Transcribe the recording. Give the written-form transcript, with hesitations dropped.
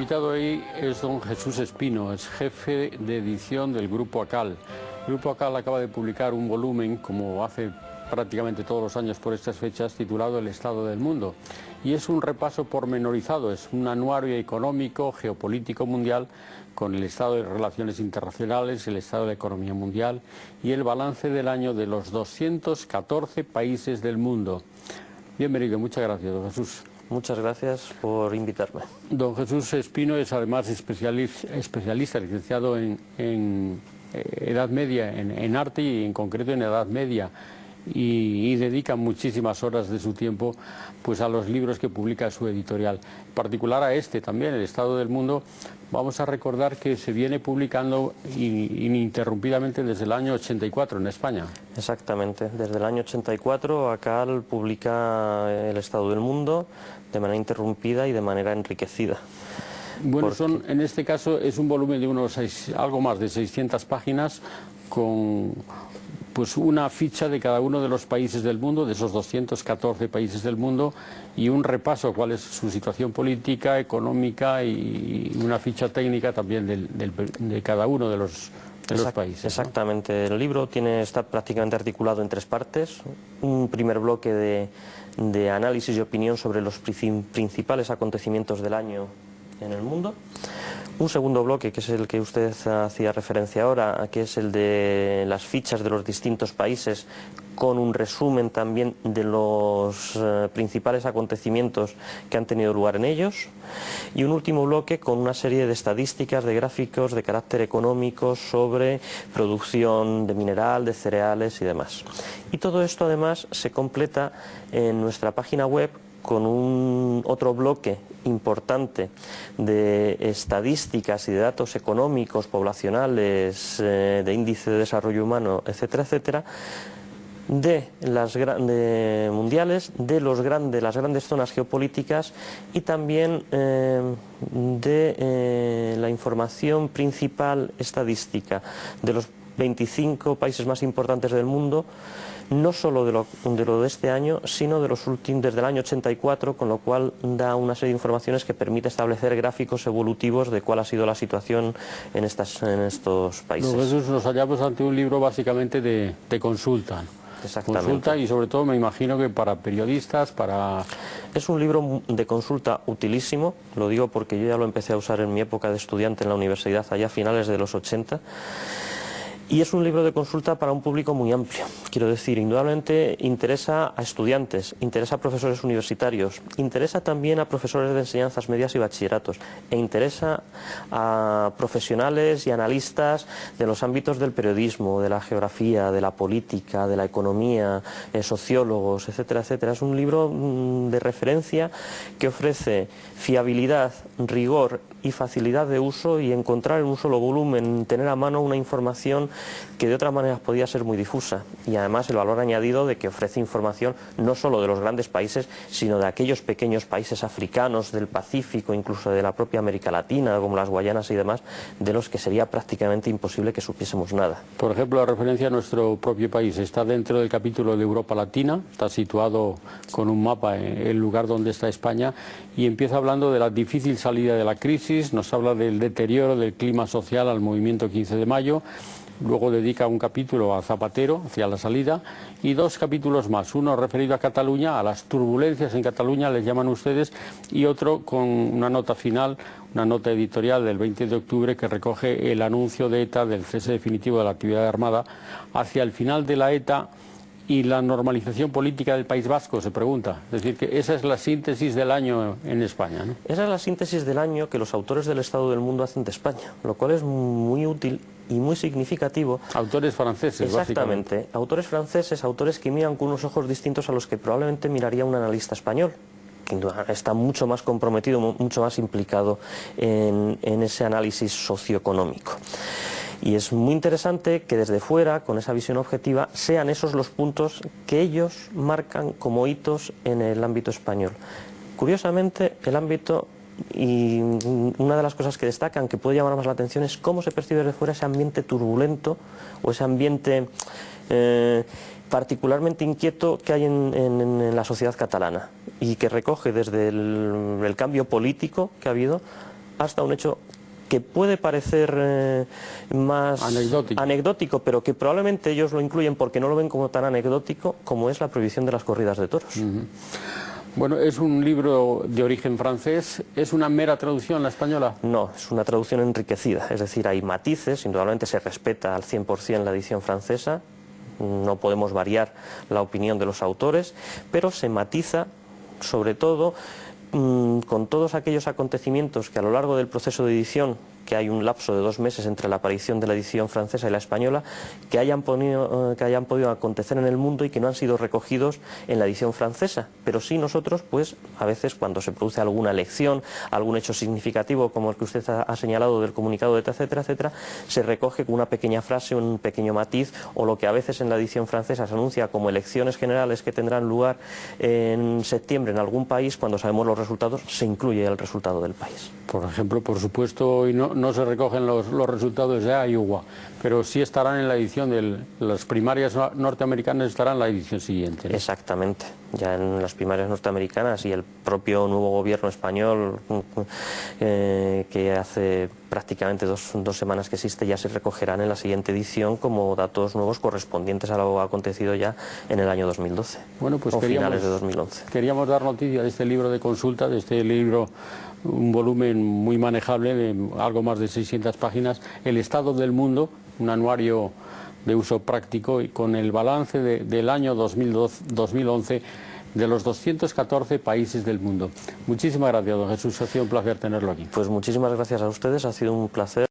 invitado hoy es don Jesús Espino, es jefe de edición del Grupo ACAL. El Grupo ACAL acaba de publicar un volumen, como hace prácticamente todos los años por estas fechas, titulado El Estado del Mundo. Y es un repaso pormenorizado, es un anuario económico, geopolítico mundial, con el estado de relaciones internacionales, el estado de la economía mundial y el balance del año de los 214 países del mundo. Bienvenido, muchas gracias, don Jesús. Muchas gracias por invitarme. Don Jesús Espino es además especialista licenciado en Edad Media, en arte y en concreto en Edad Media, y dedica muchísimas horas de su tiempo pues a los libros que publica su editorial, en particular a este también, El Estado del Mundo. Vamos a recordar que se viene publicando ininterrumpidamente desde el año 84 en España. Exactamente, desde el año 84 ACAL publica El Estado del Mundo de manera interrumpida y de manera enriquecida. Bueno, en este caso es un volumen de algo más de 600 páginas con pues una ficha de cada uno de los países del mundo, de esos 214 países del mundo, y un repaso a cuál es su situación política, económica y una ficha técnica también de cada uno de los países. Exactamente, ¿no? El libro está prácticamente articulado en tres partes. Un primer bloque de análisis y opinión sobre los principales acontecimientos del año en el mundo. Un segundo bloque, que es el que usted hacía referencia ahora, que es el de las fichas de los distintos países, con un resumen también de los principales acontecimientos que han tenido lugar en ellos. Y un último bloque con una serie de estadísticas, de gráficos de carácter económico sobre producción de mineral, de cereales y demás. Y todo esto además se completa en nuestra página web con otro bloque importante de estadísticas y de datos económicos, poblacionales, de índice de desarrollo humano, etcétera, etcétera, de las mundiales, de las grandes zonas geopolíticas y también de la información principal estadística de los 25 países más importantes del mundo, no solo de lo de este año, sino de los últimos, desde el año 84, con lo cual da una serie de informaciones que permite establecer gráficos evolutivos de cuál ha sido la situación en estos países. Nosotros nos hallamos ante un libro básicamente de consulta. Exactamente. Consulta, y sobre todo me imagino que para periodistas, Es un libro de consulta utilísimo, lo digo porque yo ya lo empecé a usar en mi época de estudiante en la universidad, allá a finales de los 80. Y es un libro de consulta para un público muy amplio. Quiero decir, indudablemente interesa a estudiantes, interesa a profesores universitarios, interesa también a profesores de enseñanzas medias y bachilleratos, e interesa a profesionales y analistas de los ámbitos del periodismo, de la geografía, de la política, de la economía, sociólogos, etcétera, etcétera. Es un libro de referencia que ofrece fiabilidad, rigor y facilidad de uso, y encontrar en un solo volumen, tener a mano una información que de otra manera podía ser muy difusa, y además el valor añadido de que ofrece información no solo de los grandes países, sino de aquellos pequeños países africanos, del Pacífico, incluso de la propia América Latina, como las Guayanas y demás, de los que sería prácticamente imposible que supiésemos nada. Por ejemplo, la referencia a nuestro propio país está dentro del capítulo de Europa Latina, está situado con un mapa en el lugar donde está España, y empieza hablando de la difícil salida de la crisis, nos habla del deterioro del clima social al movimiento 15 de mayo, luego dedica un capítulo a Zapatero, hacia la salida, y dos capítulos más, uno referido a Cataluña, a las turbulencias en Cataluña, les llaman ustedes, y otro con una nota final, una nota editorial del 20 de octubre que recoge el anuncio de ETA del cese definitivo de la actividad armada hacia el final de la ETA y la normalización política del País Vasco, se pregunta. Es decir, que esa es la síntesis del año en España, ¿no? Esa es la síntesis del año que los autores del Estado del Mundo hacen de España, lo cual es muy útil y muy significativo. Autores franceses, exactamente, básicamente. Autores franceses, autores que miran con unos ojos distintos a los que probablemente miraría un analista español, que está mucho más comprometido, mucho más implicado en ese análisis socioeconómico. Y es muy interesante que desde fuera, con esa visión objetiva, sean esos los puntos que ellos marcan como hitos en el ámbito español. Curiosamente, el ámbito, y una de las cosas que destacan, que puede llamar más la atención, es cómo se percibe desde fuera ese ambiente turbulento o ese ambiente particularmente inquieto que hay en la sociedad catalana, y que recoge desde el cambio político que ha habido hasta un hecho que puede parecer más anecdótico, pero que probablemente ellos lo incluyen porque no lo ven como tan anecdótico como es la prohibición de las corridas de toros. Bueno, es un libro de origen francés, ¿es una mera traducción a la española? No, es una traducción enriquecida, es decir, hay matices, indudablemente se respeta al 100% la edición francesa, no podemos variar la opinión de los autores, pero se matiza sobre todo con todos aquellos acontecimientos que a lo largo del proceso de edición, que hay un lapso de 2 meses entre la aparición de la edición francesa y la española, que hayan podido acontecer en el mundo y que no han sido recogidos en la edición francesa. Pero sí nosotros, pues a veces cuando se produce alguna elección, algún hecho significativo como el que usted ha señalado del comunicado de etcétera, etcétera, se recoge con una pequeña frase, un pequeño matiz, o lo que a veces en la edición francesa se anuncia como elecciones generales que tendrán lugar en septiembre en algún país, cuando sabemos los resultados, se incluye el resultado del país. Por ejemplo, por supuesto, hoy no se recogen los resultados de Iowa, pero sí estarán en la edición de las primarias norteamericanas, estarán en la edición siguiente, ¿no? Exactamente, ya en las primarias norteamericanas y el propio nuevo gobierno español, que hace prácticamente dos semanas que existe, ya se recogerán en la siguiente edición como datos nuevos correspondientes a lo acontecido ya en el año 2012, bueno, pues o finales de 2011. Queríamos dar noticia de este libro de consulta, de este libro, un volumen muy manejable de algo más de 600 páginas, El estado del mundo, un anuario de uso práctico y con el balance del año 2011 de los 214 países del mundo. Muchísimas gracias, don Jesús, ha sido un placer tenerlo aquí. Pues muchísimas gracias a ustedes, ha sido un placer.